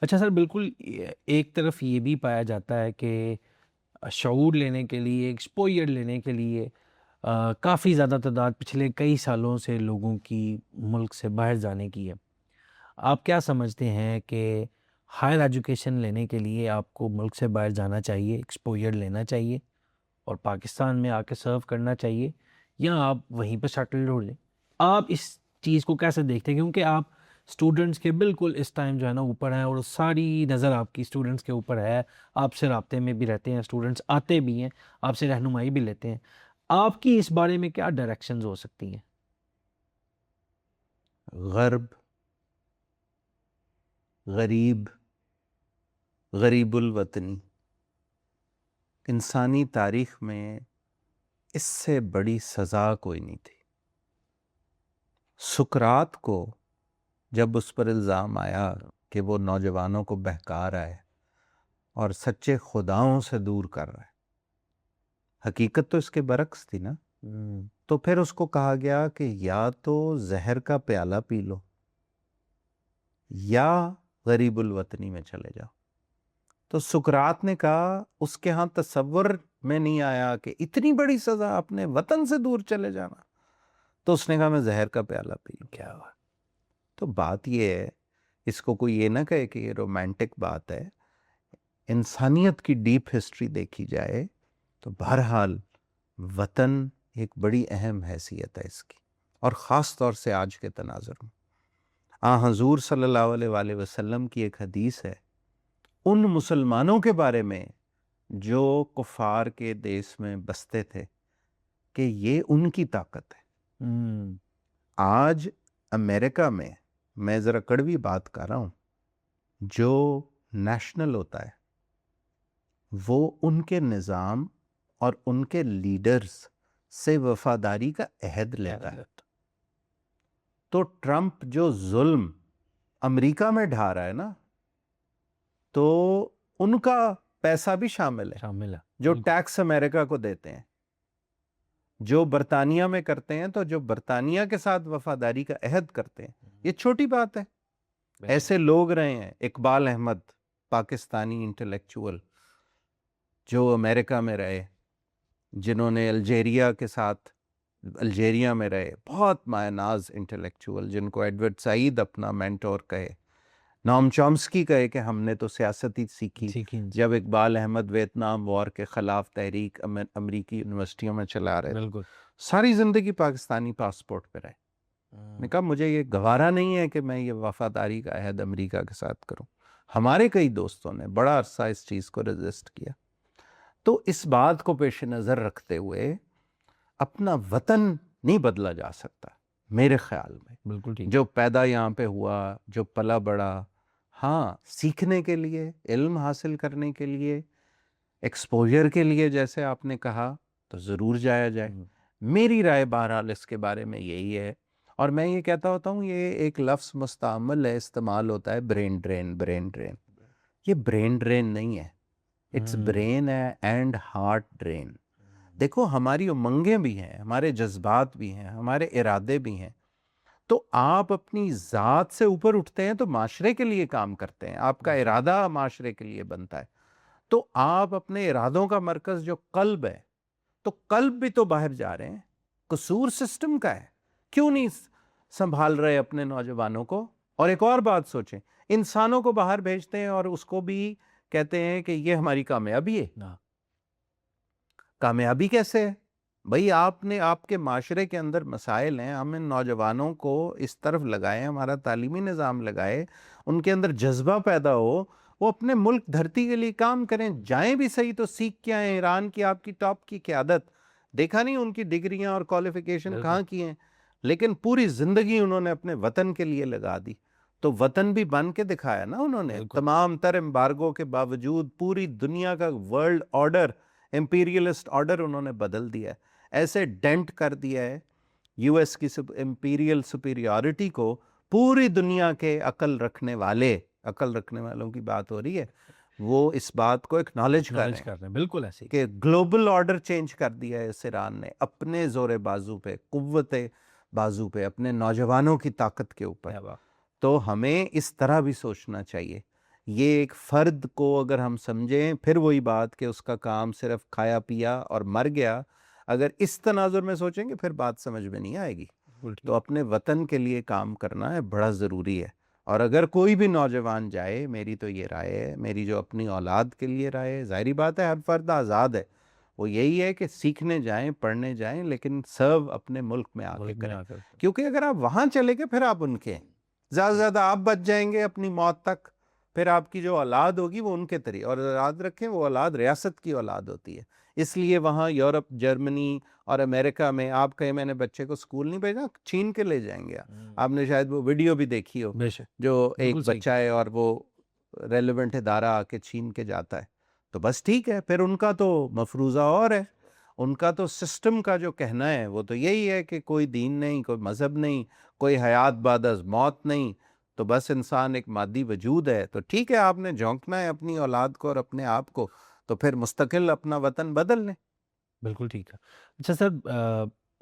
اچھا سر، بالکل ایک طرف یہ بھی پایا جاتا ہے کہ شعور لینے کے لیے، ایکسپوئر لینے کے لیے کافی زیادہ تعداد پچھلے کئی سالوں سے لوگوں کی ملک سے باہر جانے کی ہے۔ آپ کیا سمجھتے ہیں کہ ہائر ایجوکیشن لینے کے لیے آپ کو ملک سے باہر جانا چاہیے، ایکسپوئر لینا چاہیے اور پاکستان میں آ کے سرو کرنا چاہیے، یا آپ وہیں پہ سیٹلڈ ہو لیں؟ آپ اس چیز کو کیسے دیکھتے ہیں؟ کیونکہ آپ اسٹوڈنٹس کے بالکل اس ٹائم جو ہے نا اوپر ہیں، اور ساری نظر آپ کی اسٹوڈنٹس کے اوپر ہے، آپ سے رابطے میں بھی رہتے ہیں، اسٹوڈنٹس آتے بھی ہیں، آپ سے رہنمائی بھی لیتے ہیں۔ آپ کی اس بارے میں کیا ڈائریکشنز ہو سکتی ہیں؟ غرب، غریب، غریب الوطنی، انسانی تاریخ میں اس سے بڑی سزا کوئی نہیں تھی۔ سقراط کو جب اس پر الزام آیا کہ وہ نوجوانوں کو بہکا رہا ہے اور سچے خداؤں سے دور کر رہا ہے، حقیقت تو اس کے برعکس تھی نا، تو پھر اس کو کہا گیا کہ یا تو زہر کا پیالہ پی لو یا غریب الوطنی میں چلے جاؤ۔ تو سقراط نے کہا اس کے ہاں تصور میں نہیں آیا کہ اتنی بڑی سزا، اپنے وطن سے دور چلے جانا، تو اس نے کہا میں زہر کا پیالہ پی لوں۔ کیا ہوا؟ تو بات یہ ہے، اس کو کوئی یہ نہ کہے کہ یہ رومانٹک بات ہے، انسانیت کی ڈیپ ہسٹری دیکھی جائے تو بہرحال وطن ایک بڑی اہم حیثیت ہے اس کی، اور خاص طور سے آج کے تناظر میں حضور صلی اللہ علیہ وآلہ وسلم کی ایک حدیث ہے ان مسلمانوں کے بارے میں جو کفار کے دیس میں بستے تھے کہ یہ ان کی طاقت ہے۔ آج امریکہ میں ذرا کڑوی بات کر رہا ہوں، جو نیشنل ہوتا ہے وہ ان کے نظام اور ان کے لیڈرز سے وفاداری کا عہد لیتا ہے۔ تو ٹرمپ جو ظلم امریکہ میں ڈھا رہا ہے نا، تو ان کا پیسہ بھی شامل ہے جو ٹیکس امریکہ کو دیتے ہیں، جو برطانیہ میں کرتے ہیں، تو جو برطانیہ کے ساتھ وفاداری کا عہد کرتے ہیں۔ یہ چھوٹی بات ہے، ایسے لوگ رہے ہیں، اقبال احمد پاکستانی انٹلیکچول جو امریکہ میں رہے، جنہوں نے الجیریا کے ساتھ الجیریا میں رہے، بہت مایہ ناز انٹلیکچول، جن کو ایڈورڈ سعید اپنا مینٹور کہے، نام چومسکی کہے کہ ہم نے تو سیاست ہی سیکھی جب اقبال احمد ویتنام وار کے خلاف تحریک امریکی یونیورسٹیوں میں چلا رہے تھے، ساری زندگی پاکستانی پاسپورٹ پہ رہے۔ نے کہا مجھے یہ گوارا نہیں ہے کہ میں یہ وفاداری کا عہد امریکہ کے ساتھ کروں۔ ہمارے کئی دوستوں نے بڑا عرصہ اس چیز کو ریزسٹ کیا۔ تو اس بات کو پیش نظر رکھتے ہوئے اپنا وطن نہیں بدلا جا سکتا میرے خیال میں، بالکل ٹھیک۔ جو پیدا یہاں پہ ہوا، جو پلا بڑا، ہاں سیکھنے کے لیے، علم حاصل کرنے کے لیے، ایکسپوجر کے لیے جیسے آپ نے کہا، تو ضرور جایا جائے۔ میری رائے بہرحال اس کے بارے میں یہی ہے، اور میں یہ کہتا ہوتا ہوں، یہ ایک لفظ مستعمل ہے، استعمال ہوتا ہے، برین ڈرین، برین ڈرین۔ یہ برین ڈرین نہیں ہے، اٹس برین ہے اینڈ ہارٹ ڈرین۔ دیکھو ہماری امنگیں بھی ہیں، ہمارے جذبات بھی ہیں، ہمارے ارادے بھی ہیں، تو آپ اپنی ذات سے اوپر اٹھتے ہیں تو معاشرے کے لیے کام کرتے ہیں، آپ کا ارادہ معاشرے کے لیے بنتا ہے، تو آپ اپنے ارادوں کا مرکز جو قلب ہے، تو قلب بھی تو باہر جا رہے ہیں، قصور سسٹم کا ہے، کیوں نہیں سنبھال رہے اپنے نوجوانوں کو؟ اور ایک اور بات سوچیں، انسانوں کو باہر بھیجتے ہیں اور اس کو بھی کہتے ہیں کہ یہ ہماری کامیابی ہے۔ کامیابی کیسے ہے بھئی؟ آپ نے، آپ کے معاشرے کے اندر مسائل ہیں، ہم ان نوجوانوں کو اس طرف لگائیں، ہمارا تعلیمی نظام لگائے، ان کے اندر جذبہ پیدا ہو، وہ اپنے ملک دھرتی کے لیے کام کریں، جائیں بھی صحیح تو سیکھ کے آئیں۔ ایران کی آپ کی ٹاپ کی قیادت، دیکھا نہیں ان کی ڈگریاں اور کوالیفیکیشن کہاں کی ہیں، لیکن پوری زندگی انہوں نے اپنے وطن کے لیے لگا دی، تو وطن بھی بن کے دکھایا نا انہوں نے۔ تمام تر امبارگو کے باوجود پوری دنیا کا ورلڈ آرڈر، امپیریلسٹ آرڈر انہوں نے بدل دیا ہے، ایسے ڈینٹ کر دیا ہے یو ایس کی امپیریل سپیریورٹی کو، پوری دنیا کے عقل رکھنے والوں کی بات ہو رہی ہے، وہ اس بات کو اکنالج کر رہے ہیں بالکل ایسے کہ گلوبل آرڈر چینج کر دیا ہے اس ایران نے اپنے زور بازو پہ، قوت بازو پہ، اپنے نوجوانوں کی طاقت کے اوپر۔ تو ہمیں اس طرح بھی سوچنا چاہیے یہ ایک فرد کو اگر ہم سمجھیں، پھر وہی بات کہ اس کا کام صرف کھایا پیا اور مر گیا، اگر اس تناظر میں سوچیں گے پھر بات سمجھ میں نہیں آئے گی. تو اپنے وطن کے لیے کام کرنا ہے بڑا ضروری ہے. اور اگر کوئی بھی نوجوان جائے، میری تو یہ رائے ہے، میری جو اپنی اولاد کے لیے رائے ہے، ظاہری بات ہے ہر فرد آزاد ہے، وہ یہی ہے کہ سیکھنے جائیں، پڑھنے جائیں، لیکن سرو اپنے ملک میں آ کے کریں. کیونکہ اگر آپ وہاں چلے گئے پھر آپ ان کے ہیں، زیادہ سے زیادہ آپ بچ جائیں گے اپنی موت تک، پھر آپ کی جو اولاد ہوگی وہ ان کے طریقے. اور یاد رکھیں وہ اولاد ریاست کی اولاد ہوتی ہے. اس لیے وہاں یورپ، جرمنی اور امریکہ میں آپ کہیں میں نے بچے کو اسکول نہیں بھیجا، چھین کے لے جائیں گے. آپ نے شاید وہ ویڈیو بھی دیکھی ہو جو ایک بچہ ہے اور وہ ریلیونٹ ادارہ آ کے چھین کے جاتا ہے. تو بس ٹھیک ہے، پھر ان کا تو مفروضہ اور ہے، ان کا تو سسٹم کا جو کہنا ہے وہ تو یہی ہے کہ کوئی دین نہیں، کوئی مذہب نہیں، کوئی حیات بعد از موت نہیں، تو بس انسان ایک مادی وجود ہے. تو ٹھیک ہے، آپ نے جھونکنا ہے اپنی اولاد کو اور اپنے آپ کو، تو پھر مستقل اپنا وطن بدل لیں. بالکل ٹھیک ہے. اچھا سر،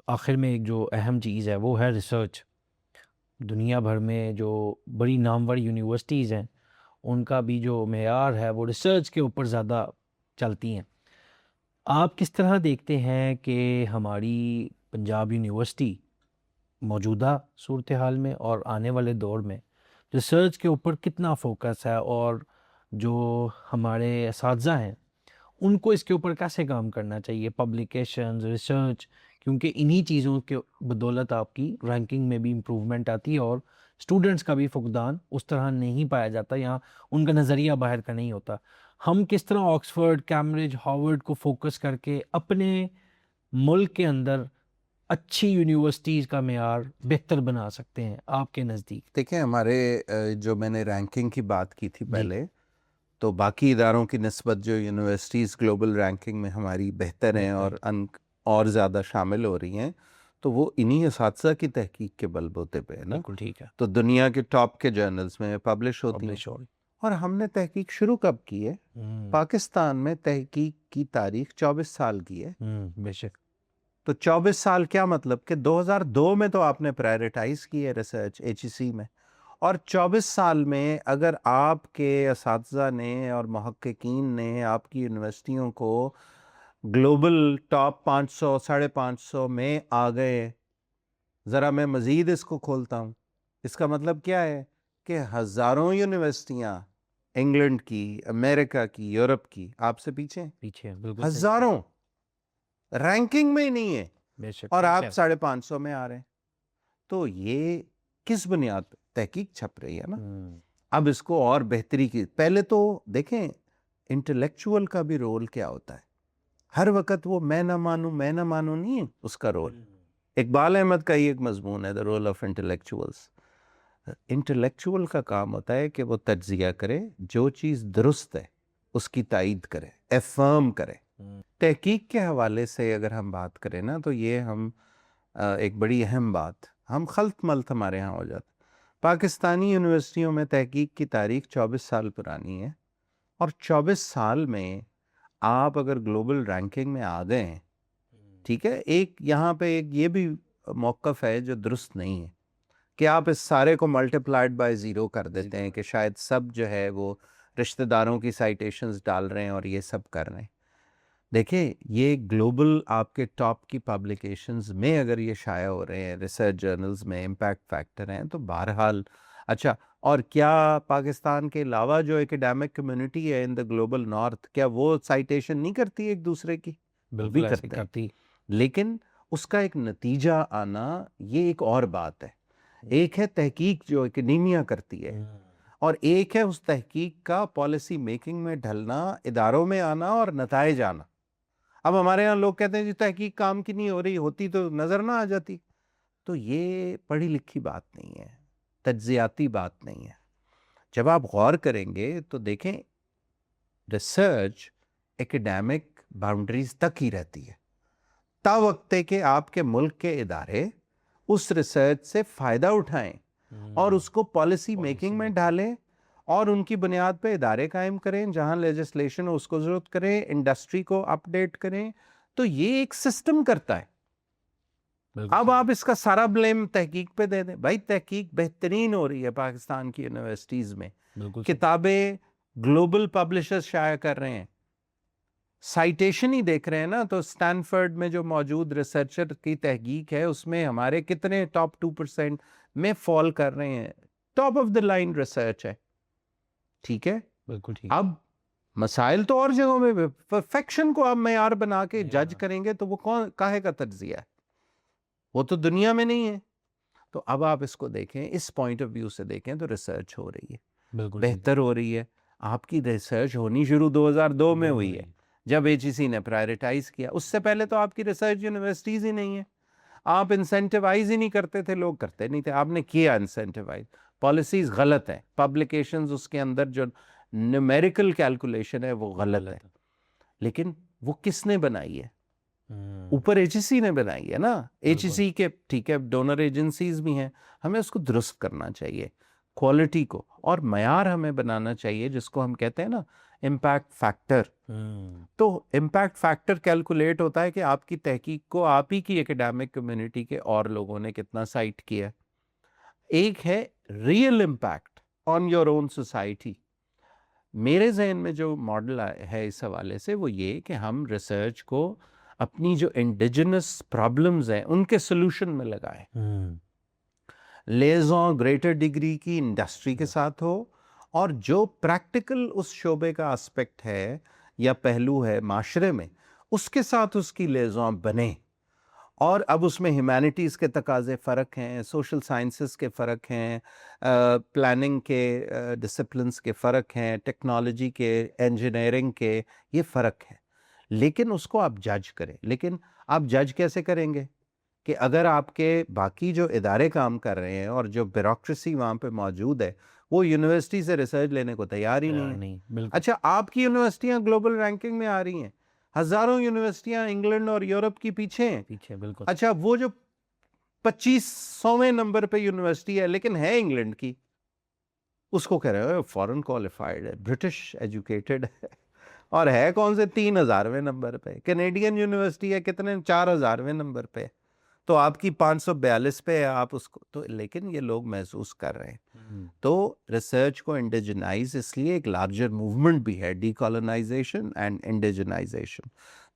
آخر میں ایک جو اہم چیز ہے وہ ہے ریسرچ. دنیا بھر میں جو بڑی نامور یونیورسٹیز ہیں ان کا بھی جو معیار ہے وہ ریسرچ کے اوپر زیادہ چلتی ہیں. آپ کس طرح دیکھتے ہیں کہ ہماری پنجاب یونیورسٹی موجودہ صورتحال میں اور آنے والے دور میں ریسرچ کے اوپر کتنا فوکس ہے، اور جو ہمارے اساتذہ ہیں ان کو اس کے اوپر کیسے کام کرنا چاہیے، پبلیکیشنز، ریسرچ، کیونکہ انہی چیزوں کے بدولت آپ کی رینکنگ میں بھی امپروومنٹ آتی ہے اور اسٹوڈنٹس کا بھی فقدان اس طرح نہیں پایا جاتا یا ان کا نظریہ باہر کا نہیں ہوتا. ہم کس طرح آکسفورڈ، کیمبرج، ہارورڈ کو فوکس کر کے اپنے ملک کے اندر اچھی یونیورسٹیز کا معیار بہتر بنا سکتے ہیں آپ کے نزدیک؟ دیکھیں ہمارے جو میں نے رینکنگ کی بات کی تھی پہلے، تو باقی اداروں کی نسبت جو یونیورسٹیز گلوبل رینکنگ میں ہماری بہتر ہیں اور زیادہ شامل ہو رہی ہیں، تو وہ انہی اساتذہ کی تحقیق کے بل بوتے پہ ہے نا. بالکل ٹھیک ہے. تو دنیا کے ٹاپ کے جرنلز میں پبلش ہوتی ہیں. اور ہم نے تحقیق شروع کب کی ہے؟ پاکستان میں تحقیق کی تاریخ 24 سال کی ہے. بے شک. تو 24 سال کیا مطلب کہ 2002 میں تو آپ نے پرائیورٹائز کی ہے ریسرچ ایچ ای سی میں، اور 24 سال میں اگر آپ کے اساتذہ نے اور محققین نے آپ کی یونیورسٹیوں کو گلوبل ٹاپ 500 550 میں آ گئے. ذرا میں مزید اس کو کھولتا ہوں. اس کا مطلب کیا ہے کہ ہزاروں یونیورسٹیاں انگلینڈ کی، امریکہ کی، یورپ کی آپ سے پیچھے بالکل ہزاروں رینکنگ میں ہی نہیں ہے، بے شک. اور آپ 550 میں آ رہے ہیں. تو یہ کس بنیاد پہ تحقیق چھپ رہی ہے نا. اب اس کو اور بہتری کی، پہلے تو دیکھیں انٹلیکچوئل کا بھی رول کیا ہوتا ہے. ہر وقت وہ میں نہ مانوں نہیں ہے اس کا رول. اقبال احمد کا ہی ایک مضمون ہے the role of intellectuals. Intellectual کا کام ہوتا ہے کہ وہ تجزیہ کرے، جو چیز درست ہے اس کی تائید کرے، افرم کرے. تحقیق کے حوالے سے اگر ہم بات کریں نا، تو یہ ہم ایک بڑی اہم بات، ہم خلط ملط ہمارے ہاں ہو جاتا. پاکستانی یونیورسٹیوں میں تحقیق کی تاریخ 24 سال پرانی ہے، اور 24 سال میں آپ اگر گلوبل رینکنگ میں آ گئے ہیں، ٹھیک ہے. ایک یہاں پہ ایک یہ بھی موقف ہے جو درست نہیں ہے کہ آپ اس سارے کو ملٹیپلائڈ بائی 0 کر دیتے ہیں کہ شاید سب جو ہے وہ رشتہ داروں کی سائٹیشنز ڈال رہے ہیں اور یہ سب کر رہے ہیں. دیکھیں یہ گلوبل آپ کے ٹاپ کی پبلیکیشنز میں اگر یہ شائع ہو رہے ہیں، ریسرچ جرنلز میں امپیکٹ فیکٹر ہیں، تو بہرحال اچھا. اور کیا پاکستان کے علاوہ جو ایکیڈیمک کمیونٹی ہے ان دا گلوبل نارتھ، کیا وہ سائٹیشن نہیں کرتی ایک دوسرے کی؟ بالکل ایسے کرتی. لیکن اس کا ایک نتیجہ آنا یہ ایک اور بات ہے. ایک ہے تحقیق جو اکیڈیمیا کرتی ہے، اور ایک ہے اس تحقیق کا پالیسی میکنگ میں ڈھلنا، اداروں میں آنا اور نتائج آنا. اب ہمارے یہاں لوگ کہتے ہیں جی تحقیق کام کی نہیں ہو رہی، ہوتی تو نظر نہ آ جاتی. تو یہ پڑھی لکھی بات نہیں ہے، تجزیاتی بات نہیں ہے. جب آپ غور کریں گے تو دیکھیں ریسرچ ایکیڈیمک باؤنڈریز تک ہی رہتی ہے، تا وقت کہ آپ کے ملک کے ادارے اس ریسرچ سے فائدہ اٹھائیں اور اس کو پالیسی میکنگ میں ڈالیں، اور ان کی بنیاد پہ ادارے قائم کریں، جہاں لیجسلیشن اس کو ضرورت کریں، انڈسٹری کو اپ ڈیٹ کریں. تو یہ ایک سسٹم کرتا ہے. اب آپ اس کا سارا بلیم تحقیق پہ دے دیں. بھائی تحقیق بہترین ہو رہی ہے پاکستان کی یونیورسٹیز میں. کتابیں گلوبل پبلشرز شائع کر رہے ہیں. سائٹیشن ہی دیکھ رہے ہیں نا, تو اسٹینفرڈ میں جو موجود ریسرچر کی تحقیق ہے اس میں ہمارے کتنے ٹاپ 2% میں فال کر رہے ہیں. Top of the line research ہے. ٹھیک ہے, بالکل ٹھیک. اب مسائل تو اور جگہوں میں, پرفیکشن کو آپ معیار بنا کے جج کریں گے تو وہ کون کاہے کا تجزیہ ہے, وہ تو دنیا میں نہیں ہے. تو اب آپ اس کو دیکھیں, اس پوائنٹ آف ویو سے دیکھیں تو ریسرچ ہو رہی ہے, بالکل بہتر ہو رہی ہے. آپ کی ریسرچ ہونی شروع 2002 میں ہوئی ہے جب HEC نے پرائرٹائز کیا. اس سے پہلے تو آپ کی ریسرچ یونیورسٹیز ہی نہیں ہے. آپ انسینٹیوائز ہی نہیں کرتے تھے, لوگ کرتے نہیں تھے, آپ نے کیا انسینٹیوائز. پالیسیز غلط ہیں, پبلیکیشنز اس کے اندر جو نیومیریکل کیلکولیشن ہے وہ غلط ہے. لیکن وہ کس نے بنائی ہے؟ اوپر HEC نے بنائی ہے نا. HEC کے ٹھیک ہے ڈونر ایجنسیز بھی ہیں, ہمیں اس کو درست کرنا چاہیے, کوالٹی کو, اور معیار ہمیں بنانا چاہیے جس کو ہم کہتے ہیں نا امپیکٹ فیکٹر. تو امپیکٹ فیکٹر کیلکولیٹ ہوتا ہے کہ آپ کی تحقیق کو آپ ہی کی ایکیڈیمک کمیونٹی کے اور لوگوں نے کتنا سائٹ کیا. ایک ہے real impact on your own society. میرے ذہن میں جو ماڈل ہے اس حوالے سے وہ یہ کہ ہم ریسرچ کو اپنی جو انڈیجنس پرابلمز ہیں ان کے سلوشن میں لگائیں. لیزون گریٹر ڈگری کی انڈسٹری کے ساتھ ہو, اور جو پریکٹیکل اس شعبے کا اسپیکٹ ہے یا پہلو ہے معاشرے میں, اس کے ساتھ اس کی لیزون بنے. اور اب اس میں ہیومینٹیز کے تقاضے فرق ہیں, سوشل سائنسز کے فرق ہیں, پلاننگ کے ڈسپلنس کے فرق ہیں, ٹیکنالوجی کے, انجینئرنگ کے, یہ فرق ہے. لیکن اس کو آپ جج کریں. لیکن آپ جج کیسے کریں گے کہ اگر آپ کے باقی جو ادارے کام کر رہے ہیں اور جو بیوروکریسی وہاں پہ موجود ہے وہ یونیورسٹی سے ریسرچ لینے کو تیار ہی نہیں ہے. اچھا, آپ کی یونیورسٹیاں گلوبل رینکنگ میں آ رہی ہیں, ہزاروں یونیورسٹیاں انگلینڈ اور یورپ کی پیچھے ہیں. بالکل. اچھا, وہ جو 2500ویں نمبر پہ یونیورسٹی ہے لیکن ہے انگلینڈ کی, اس کو کہہ رہے ہیں فورن کوالیفائڈ ہے, برٹش ایجوکیٹڈ ہے, اور ہے کون سے 3000ویں نمبر پہ. کینیڈین یونیورسٹی ہے کتنے 4000ویں نمبر پہ, تو آپ کی 542 پہ ہے. آپ اس کو تو, لیکن یہ لوگ محسوس کر رہے ہیں. تو ریسرچ کو انڈیجنائز اس لیے ایک لارجر موومنٹ بھی ہے, ڈی کالونائزیشن اینڈ انڈیجنائزیشن.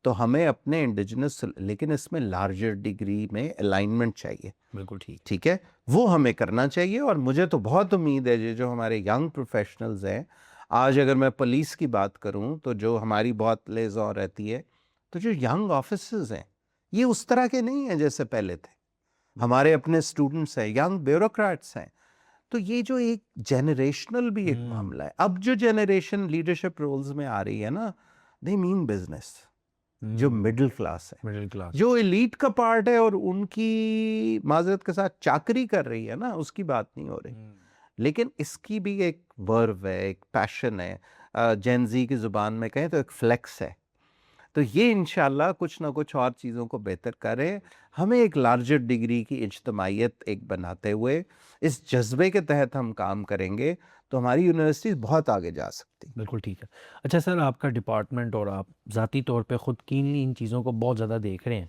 تو ہمیں اپنے انڈیجنس, لیکن اس میں لارجر ڈگری میں الائنمنٹ چاہیے. بالکل ٹھیک. ٹھیک ہے, وہ ہمیں کرنا چاہیے. اور مجھے تو بہت امید ہے جو ہمارے ینگ پروفیشنلز ہیں, آج اگر میں پولیس کی بات کروں تو جو ہماری بہت لیزون رہتی ہے, تو جو ینگ آفیسرز ہیں یہ اس طرح کے نہیں ہیں جیسے پہلے تھے. ہمارے اپنے اسٹوڈنٹس ہیں, ینگ بیوروکریٹس ہیں. تو یہ جو ایک جنریشنل بھی ایک معاملہ ہے. اب جو جنریشن لیڈرشپ رولز میں آ رہی ہے نا, دے مین بزنس. جو مڈل کلاس ہے, جو ایلیٹ کا پارٹ ہے اور ان کی معذرت کے ساتھ چاکری کر رہی ہے نا, اس کی بات نہیں ہو رہی. لیکن اس کی بھی ایک ورو ہے, ایک پیشن ہے, جین زی کی زبان میں کہیں تو ایک فلیکس ہے. تو یہ انشاءاللہ کچھ نہ کچھ اور چیزوں کو بہتر کرے. ہمیں ایک لارجر ڈگری کی اجتماعیت ایک بناتے ہوئے اس جذبے کے تحت ہم کام کریں گے تو ہماری یونیورسٹیز بہت آگے جا سکتی. بالکل ٹھیک ہے. اچھا سر, آپ کا ڈپارٹمنٹ اور آپ ذاتی طور پہ خود کینلی ان چیزوں کو بہت زیادہ دیکھ رہے ہیں.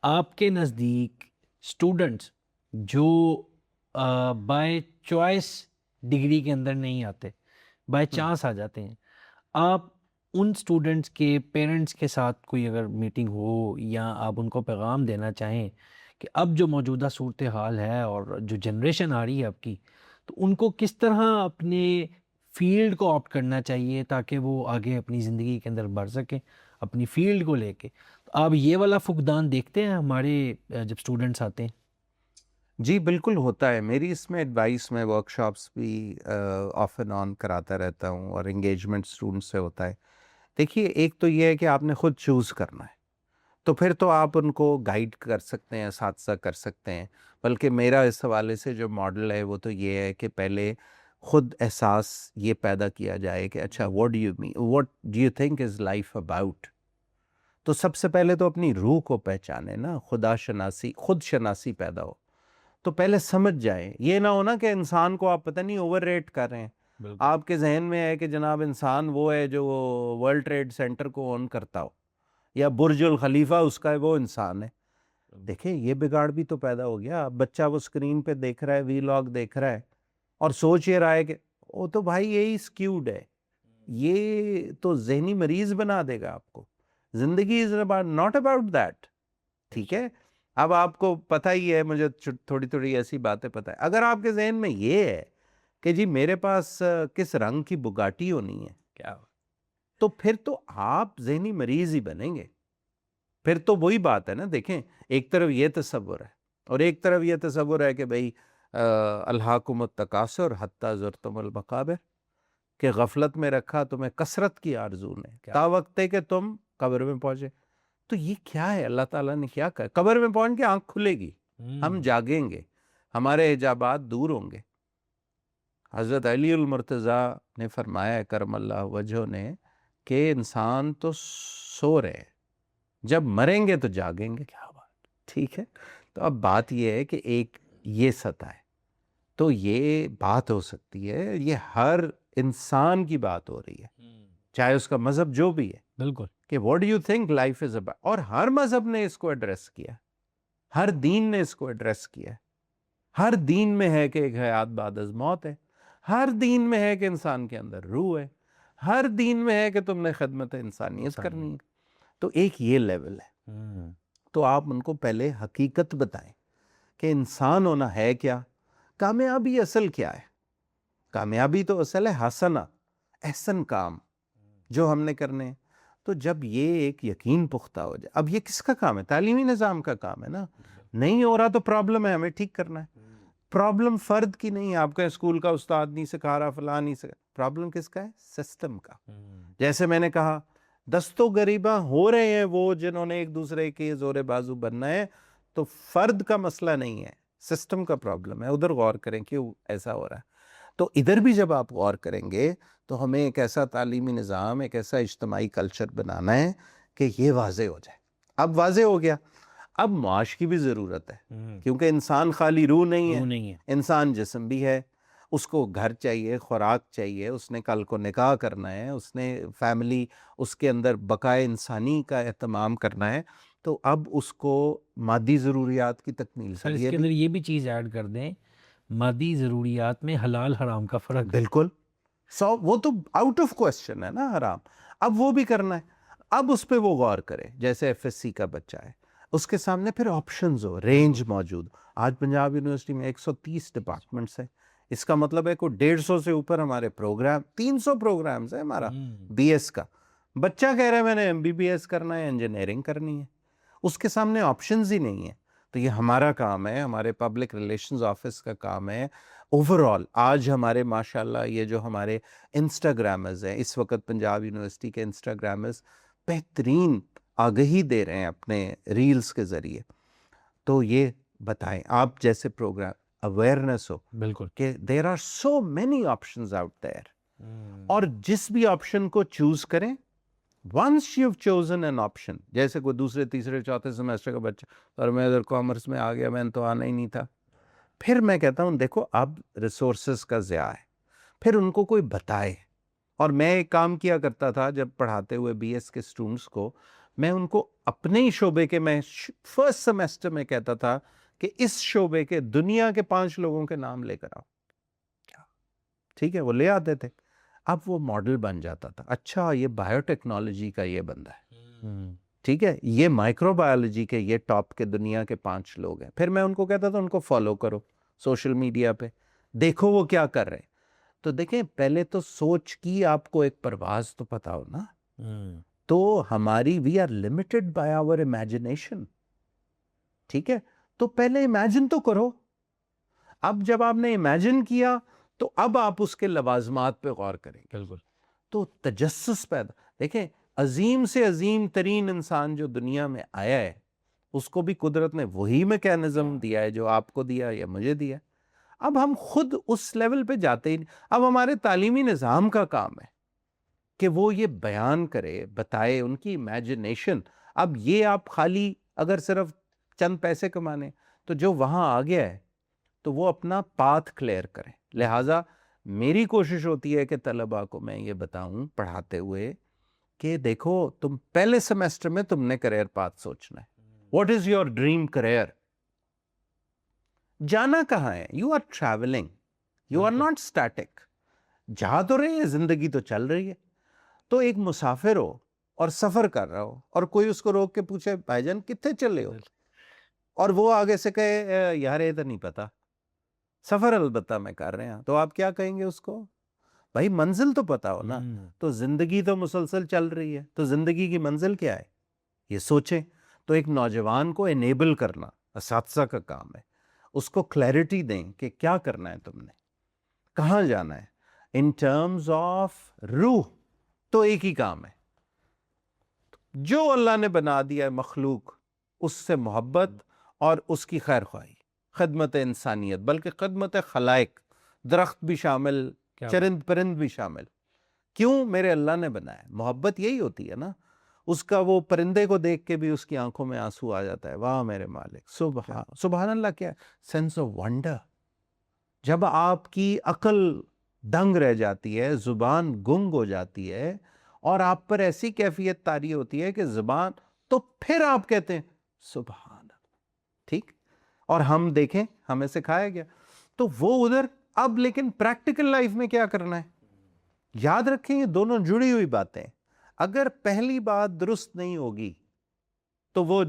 آپ کے نزدیک اسٹوڈنٹس جو بائی چوائس ڈگری کے اندر نہیں آتے, بائی چانس آ جاتے ہیں, آپ ان اسٹوڈنٹس کے پیرنٹس کے ساتھ کوئی اگر میٹنگ ہو یا آپ ان کو پیغام دینا چاہیں کہ اب جو موجودہ صورتحال ہے اور جو جنریشن آ رہی ہے آپ کی, تو ان کو کس طرح اپنے فیلڈ کو آپٹ کرنا چاہیے تاکہ وہ آگے اپنی زندگی کے اندر بڑھ سکیں اپنی فیلڈ کو لے کے, تو آپ یہ والا فقدان دیکھتے ہیں ہمارے جب اسٹوڈنٹس آتے ہیں؟ جی بالکل ہوتا ہے. میری اس میں ایڈوائس, میں ورک شاپس بھی آف اینڈ آن کراتا رہتا ہوں اور انگیجمنٹ اسٹوڈنٹ سے ہوتا ہے. دیکھیے, ایک تو یہ ہے کہ آپ نے خود چوز کرنا ہے, تو پھر تو آپ ان کو گائیڈ کر سکتے ہیں, اساتذہ کر سکتے ہیں. بلکہ میرا اس حوالے سے جو ماڈل ہے وہ تو یہ ہے کہ پہلے خود احساس یہ پیدا کیا جائے کہ اچھا what do you think is life about. تو سب سے پہلے تو اپنی روح کو پہچانے نا, خدا شناسی, خود شناسی پیدا ہو. تو پہلے سمجھ جائیں, یہ نہ ہونا کہ انسان کو آپ پتہ نہیں اوور ریٹ کر رہے ہیں. آپ کے ذہن میں ہے کہ جناب انسان وہ ہے جو ورلڈ ٹریڈ سینٹر کو اون کرتا ہو یا برج الخلیفہ اس کا ہے وہ انسان ہے. دیکھیں یہ بگاڑ بھی تو پیدا ہو گیا. بچہ وہ اسکرین پہ دیکھ رہا ہے, وی لاگ دیکھ رہا ہے اور سوچ یہ رہا ہے کہ وہ تو بھائی یہی اسکیوڈ ہے, یہ تو ذہنی مریض بنا دے گا آپ کو. زندگی از ناٹ اباؤٹ دیٹ. ٹھیک ہے, اب آپ کو پتہ ہی ہے, مجھے تھوڑی تھوڑی ایسی باتیں پتہ ہے, اگر آپ کے ذہن میں یہ ہے کہ جی میرے پاس کس رنگ کی بگاٹی ہونی ہے, کیا تو پھر تو آپ ذہنی مریض ہی بنیں گے. پھر تو وہی بات ہے نا, دیکھیں ایک طرف یہ تصور ہے اور ایک طرف یہ تصور ہے کہ بھئی الہاکم التکاثر حتی زرتم المقابر, کہ غفلت میں رکھا تمہیں کثرت کی آرزو نے تا وقت ہے کہ تم قبر میں پہنچے. تو یہ کیا ہے, اللہ تعالیٰ نے کیا کہا؟ قبر میں پہنچ کے آنکھ کھلے گی, ہم جاگیں گے, ہمارے حجابات دور ہوں گے. حضرت علی المرتضیٰ نے فرمایا کرم اللہ وجہہ نے کہ انسان تو سو رہے, جب مریں گے تو جاگیں گے. کیا بات. ٹھیک ہے, تو اب بات یہ ہے کہ ایک یہ سطح ہے, تو یہ بات ہو سکتی ہے, یہ ہر انسان کی بات ہو رہی ہے, چاہے اس کا مذہب جو بھی ہے. بالکل, کہ what do you think life is about, اور ہر مذہب نے اس کو ایڈریس کیا, ہر دین نے اس کو ایڈریس کیا. ہر دین میں ہے کہ ایک حیات بعد از موت ہے, ہر دین میں ہے کہ انسان کے اندر روح ہے, ہر دین میں ہے کہ تم نے خدمت انسانیت کرنی ہے. تو ایک یہ لیول ہے. تو آپ ان کو پہلے حقیقت بتائیں کہ انسان ہونا ہے کیا, کامیابی اصل کیا ہے. کامیابی تو اصل ہے حسنہ, احسن کام جو ہم نے کرنے ہیں. تو جب یہ ایک یقین پختہ ہو جائے, اب یہ کس کا کام ہے؟ تعلیمی نظام کا کام ہے نا. نہیں ہو رہا تو پرابلم ہے, ہمیں ٹھیک کرنا ہے. پرابلم فرد کی نہیں, آپ کا اسکول کا استاد نہیں سکھا رہا, فلاں نہیں سکھا. پرابلم کس کا ہے؟ سسٹم کا. جیسے میں نے کہا دستوں غریباں ہو رہے ہیں وہ جنہوں نے ایک دوسرے کے زور بازو بننا ہے, تو فرد کا مسئلہ نہیں ہے, سسٹم کا پرابلم ہے. ادھر غور کریں کیوں ایسا ہو رہا ہے. تو ادھر بھی جب آپ غور کریں گے تو ہمیں ایک ایسا تعلیمی نظام, ایک ایسا اجتماعی کلچر بنانا ہے کہ یہ واضح ہو جائے. اب واضح ہو گیا, اب معاش کی بھی ضرورت ہے, کیونکہ انسان خالی روح نہیں ہے, انسان جسم بھی ہے. اس کو گھر چاہیے, خوراک چاہیے, اس نے کل کو نکاح کرنا ہے, اس نے فیملی, اس کے اندر بقائے انسانی کا اہتمام کرنا ہے. تو اب اس کو مادی ضروریات کی تکمیل سر اس کے اندر یہ بھی چیز ایڈ کر دیں, مادی ضروریات میں حلال حرام کا فرق. بالکل, وہ تو آؤٹ آف کوسچن ہے نا حرام. اب وہ بھی کرنا ہے, اب اس پہ وہ غور کرے. جیسے ایف ایس سی کا بچہ ہے, اس کے سامنے پھر آپشنز ہو, رینج موجود. آج پنجاب یونیورسٹی میں 130 ڈپارٹمنٹس ہیں, اس کا مطلب ہے کوئی 150 سے اوپر ہمارے پروگرام, 300 پروگرامز ہے ہمارا بی ایس کا. بچہ کہہ رہا ہے میں نے ایم بی بی ایس کرنا ہے, انجینئرنگ کرنی ہے, اس کے سامنے آپشنز ہی نہیں ہیں. تو یہ ہمارا کام ہے, ہمارے پبلک ریلیشنز آفس کا کام ہے. اوورآل آج ہمارے ماشاءاللہ یہ جو ہمارے انسٹاگرامرز ہیں, اس وقت پنجاب یونیورسٹی کے انسٹاگرامرز بہترین آگہی دے رہے ہیں اپنے ریلز کے ذریعے. تو یہ بتائیں آپ جیسے پروگرام اویئرنیس ہو, بالکل, کہ there are so many options out there, اور جس بھی آپشن کو چوز کریں, once you've chosen an option, جیسے کوئی دوسرے تیسرے چوتھے سمیسٹر کا بچہ, اور میں ادھر کامرس میں آ گیا, میں نے تو آنا ہی نہیں تھا. پھر میں کہتا ہوں دیکھو اب ریسورسز کا ضیاع ہے, پھر ان کو کوئی بتائے. اور میں ایک کام کیا کرتا تھا جب پڑھاتے ہوئے بی ایس کے اسٹوڈنٹس کو, میں ان کو اپنے ہی شعبے کے, میں فرسٹ سمیسٹر میں کہتا تھا کہ اس شعبے کے دنیا کے 5 لوگوں کے نام لے کر آؤ. ٹھیک ہے, وہ لے آتے تھے. اب وہ ماڈل بن جاتا تھا, اچھا یہ بائیو ٹیکنالوجی کا یہ بندہ ہے, ٹھیک ہے, یہ مائکرو بایولوجی کے یہ ٹاپ کے دنیا کے 5 لوگ ہیں. پھر میں ان کو کہتا تھا ان کو فالو کرو سوشل میڈیا پہ, دیکھو وہ کیا کر رہے ہیں. تو دیکھیں پہلے تو سوچ کی آپ کو ایک پرواز تو پتا ہو نا. تو ہماری we are limited by our imagination, ٹھیک ہے, تو پہلے امیجن تو کرو. اب جب آپ نے امیجن کیا تو اب آپ اس کے لوازمات پہ غور کریں. بالکل, تو تجسس پیدا. دیکھیں عظیم سے عظیم ترین انسان جو دنیا میں آیا ہے, اس کو بھی قدرت نے وہی میکینزم دیا ہے جو آپ کو دیا یا مجھے دیا. اب ہم خود اس لیول پہ جاتے ہی نہیں. اب ہمارے تعلیمی نظام کا کام ہے کہ وہ یہ بیان کرے, بتائے, ان کی امیجنیشن. اب یہ آپ خالی اگر صرف چند پیسے کمانے, تو جو وہاں آ گیا ہے تو وہ اپنا پاتھ کلیئر کریں. لہٰذا میری کوشش ہوتی ہے کہ طلباء کو میں یہ بتاؤں پڑھاتے ہوئے کہ دیکھو تم پہلے سمیسٹر میں تم نے کریئر پاتھ سوچنا ہے. What is your dream career? جانا کہاں ہے؟ You are travelling, you are not static. جا تو رہے ہیں, زندگی تو چل رہی ہے. تو ایک مسافر ہو اور سفر کر رہا ہو اور کوئی اس کو روک کے پوچھے بھائی جان کتنے چلے ہو, اور وہ آگے سے کہے یار یہ تو نہیں پتا, سفر البتہ میں کر رہے ہیں, تو آپ کیا کہیں گے اس کو؟ بھائی منزل تو پتا ہو نا. تو زندگی تو مسلسل چل رہی ہے, تو زندگی کی منزل کیا ہے یہ سوچیں. تو ایک نوجوان کو انیبل کرنا اساتذہ کا کام ہے, اس کو کلیئرٹی دیں کہ کیا کرنا ہے, تم نے کہاں جانا ہے. ان ٹرمز آف روح تو ایک ہی کام ہے, جو اللہ نے بنا دیا ہے مخلوق اس سے محبت اور اس کی خیر خواہی, خدمت انسانیت, بلکہ خدمت خلائق, درخت بھی شامل, چرند پرند بھی شامل. کیوں؟ میرے اللہ نے بنایا. محبت یہی ہوتی ہے نا, اس کا وہ پرندے کو دیکھ کے بھی اس کی آنکھوں میں آنسو آ جاتا ہے, واہ میرے مالک, سبحان اللہ. کیا سینس آف ونڈر. جب آپ کی عقل دنگ رہ جاتی ہے, زبان گنگ ہو جاتی ہے, اور آپ پر ایسی کیفیت طاری ہوتی ہے کہ زبان, تو پھر آپ کہتے ہیں سبحان اللہ. ٹھیک, اور ہم دیکھیں ہمیں سکھایا گیا. تو وہ ادھر. اب لیکن پریکٹیکل لائف میں کیا کرنا ہے؟ یاد رکھیں یہ دونوں جڑی ہوئی باتیں. اگر پہلی بات درست نہیں ہوگی تو وہ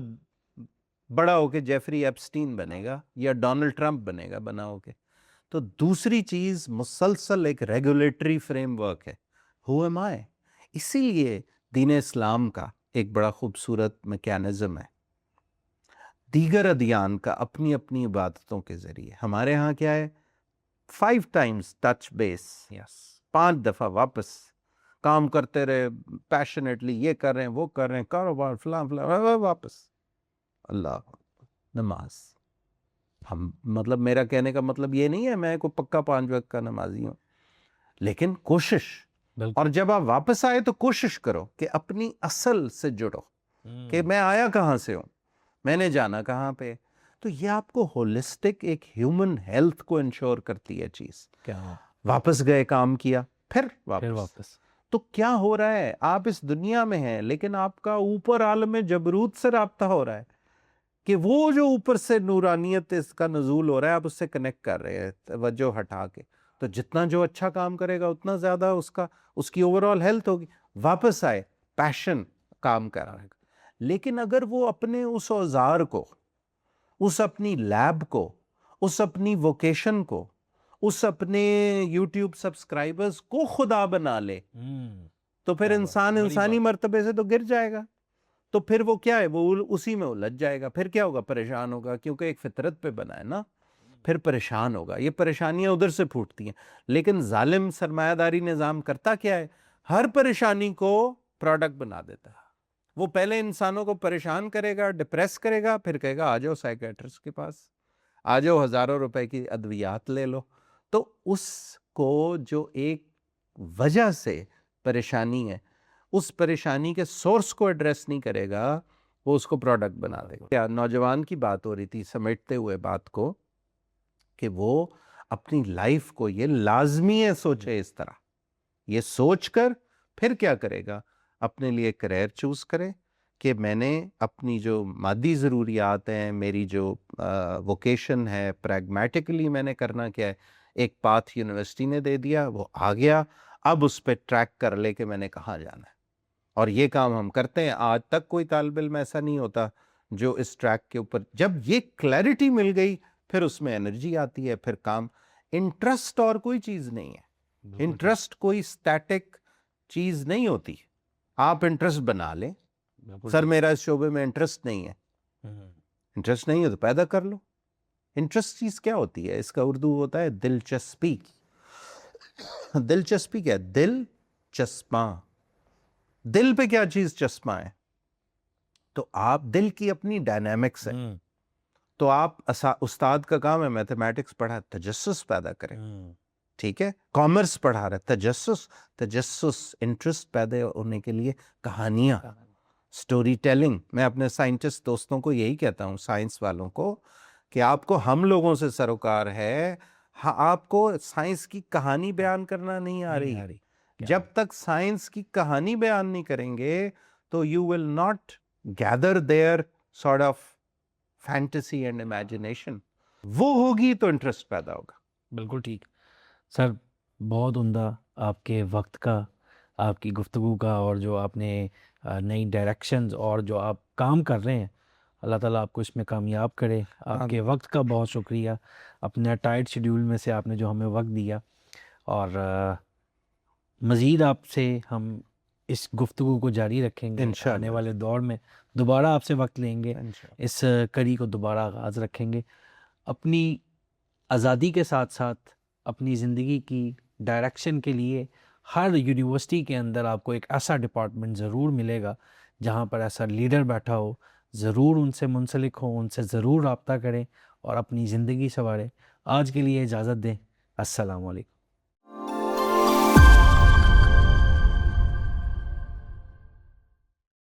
بڑا ہو کے جیفری ایپسٹین بنے گا یا ڈونلڈ ٹرمپ بنے گا بنا ہو کے. تو دوسری چیز مسلسل ایک ریگولیٹری فریم ورک ہے. ہو ایم آئی. اسی لیے دین اسلام کا ایک بڑا خوبصورت میکینزم ہے. دیگر ادیان کا اپنی اپنی عبادتوں کے ذریعے, ہمارے ہاں کیا ہے؟ 5 times ٹچ بیس, 5 دفعہ واپس کام کرتے رہے, پیشنیٹلی یہ کر رہے ہیں وہ کر رہے ہیں, کاروبار فلاں فلاں, واپس اللہ, نماز. ہم مطلب میرا کہنے کا مطلب یہ نہیں ہے میں کوئی پکا 5 وقت کا نمازی ہوں, لیکن کوشش. اور جب آپ واپس آئے تو کوشش کرو کہ اپنی اصل سے جڑو, کہ میں آیا کہاں سے ہوں, میں نے جانا کہاں پہ. تو یہ آپ کو ہولسٹک ایک ہیومن ہیلتھ کو انشور کرتی ہے چیز. واپس گئے, کام کیا, پھر واپس. تو کیا ہو رہا ہے؟ آپ اس دنیا میں ہیں لیکن آپ کا اوپر عالم جبروت سے رابطہ ہو رہا ہے, کہ وہ جو اوپر سے نورانیت اس کا نزول ہو رہا ہے, آپ اس سے کنیکٹ کر رہے ہیں توجہ ہٹا کے. تو جتنا جو اچھا کام کرے گا اتنا زیادہ اس کی اوور آل ہیلتھ ہوگی. واپس آئے, پیشن کام کر رہے گا. لیکن اگر وہ اپنے اس اوزار کو, اس اپنی لیب کو, اس اپنی ووکیشن کو, اس اپنے یوٹیوب سبسکرائبرز کو خدا بنا لے, تو پھر انسان انسانی مرتبے سے تو گر جائے گا. تو پھر وہ کیا ہے؟ وہ اسی میں الجھ جائے گا. پھر کیا ہوگا؟ پریشان ہوگا, کیونکہ ایک فطرت پہ بنا ہے نا. پھر پریشان ہوگا. یہ پریشانیاں ادھر سے پھوٹتی ہیں. لیکن ظالم سرمایہ داری نظام کرتا کیا ہے؟ ہر پریشانی کو پروڈکٹ بنا دیتا ہے. وہ پہلے انسانوں کو پریشان کرے گا, ڈپریس کرے گا, پھر کہے گا آ جاؤ سائیکیٹرسٹ کے پاس, آ جاؤ ہزاروں روپے کی ادویات لے لو. تو اس کو جو ایک وجہ سے پریشانی ہے, اس پریشانی کے سورس کو ایڈریس نہیں کرے گا, وہ اس کو پروڈکٹ بنا دے گا. کیا نوجوان کی بات ہو رہی تھی سمیٹتے ہوئے بات کو, کہ وہ اپنی لائف کو یہ لازمی ہے سوچے اس طرح. یہ سوچ کر پھر کیا کرے گا؟ اپنے لیے کریئر چوز کرے, کہ میں نے اپنی جو مادی ضروریات ہیں, میری جو ووکیشن ہے, پریگمیٹکلی میں نے کرنا کیا ہے. ایک پاتھ یونیورسٹی نے دے دیا, وہ آ گیا, اب اس پہ ٹریک کر لے کہ میں نے کہاں جانا ہے. اور یہ کام ہم کرتے ہیں. آج تک کوئی طالب علم ایسا نہیں ہوتا جو اس ٹریک کے اوپر, جب یہ کلیئرٹی مل گئی پھر اس میں انرجی آتی ہے, پھر کام. انٹرسٹ اور کوئی چیز نہیں ہے. انٹرسٹ کوئی سٹیٹک چیز نہیں ہوتی. آپ انٹرسٹ بنا لیں, سر میرا اس شعبے میں انٹرسٹ نہیں ہے. انٹرسٹ نہیں ہے تو پیدا کر لو. انٹرسٹ چیز کیا ہوتی ہے؟ اس کا اردو ہوتا ہے دلچسپی. دلچسپی کیا ہے؟ دل چسپاں. دل پہ کیا چیز چسپاں ہے؟ تو آپ دل کی اپنی ڈائنامکس ہے. تو آپ استاد کا کام ہے میتھمیٹکس پڑھا, تجسس پیدا کرے. ٹھیک ہے, کامرس پڑھا رہا ہے, تجسس انٹرسٹ پیدا ہونے کے لیے کہانیاں, سٹوری ٹیلنگ. میں اپنے سائنٹسٹ دوستوں کو یہی کہتا ہوں, سائنس والوں کو, کہ آپ کو ہم لوگوں سے سروکار ہے, آپ کو سائنس کی کہانی بیان کرنا نہیں آ رہی. جب تک سائنس کی کہانی بیان نہیں کریں گے تو you will not gather their sort of fantasy and imagination. وہ ہوگی تو انٹرسٹ پیدا ہوگا. بالکل ٹھیک سر, بہت عمدہ آپ کے وقت کا آپ کی گفتگو کا، اور جو آپ نے نئی ڈائریکشنز اور جو آپ کام کر رہے ہیں، اللہ تعالیٰ آپ کو اس میں کامیاب کرے. آپ کے وقت کا بہت شکریہ، اپنا ٹائٹ شیڈیول میں سے آپ نے جو ہمیں وقت دیا. اور مزید آپ سے ہم اس گفتگو کو جاری رکھیں گے. انشاءاللہ. آنے والے دور میں دوبارہ آپ سے وقت لیں گے، انشاءاللہ. اس کڑی کو دوبارہ آغاز رکھیں گے. اپنی آزادی کے ساتھ ساتھ اپنی زندگی کی ڈائریکشن کے لیے ہر یونیورسٹی کے اندر آپ کو ایک ایسا ڈپارٹمنٹ ضرور ملے گا جہاں پر ایسا لیڈر بیٹھا ہو. ضرور ان سے منسلک ہوں، ان سے ضرور رابطہ کریں اور اپنی زندگی سنواریں. آج کے لیے اجازت دیں. السلام علیکم.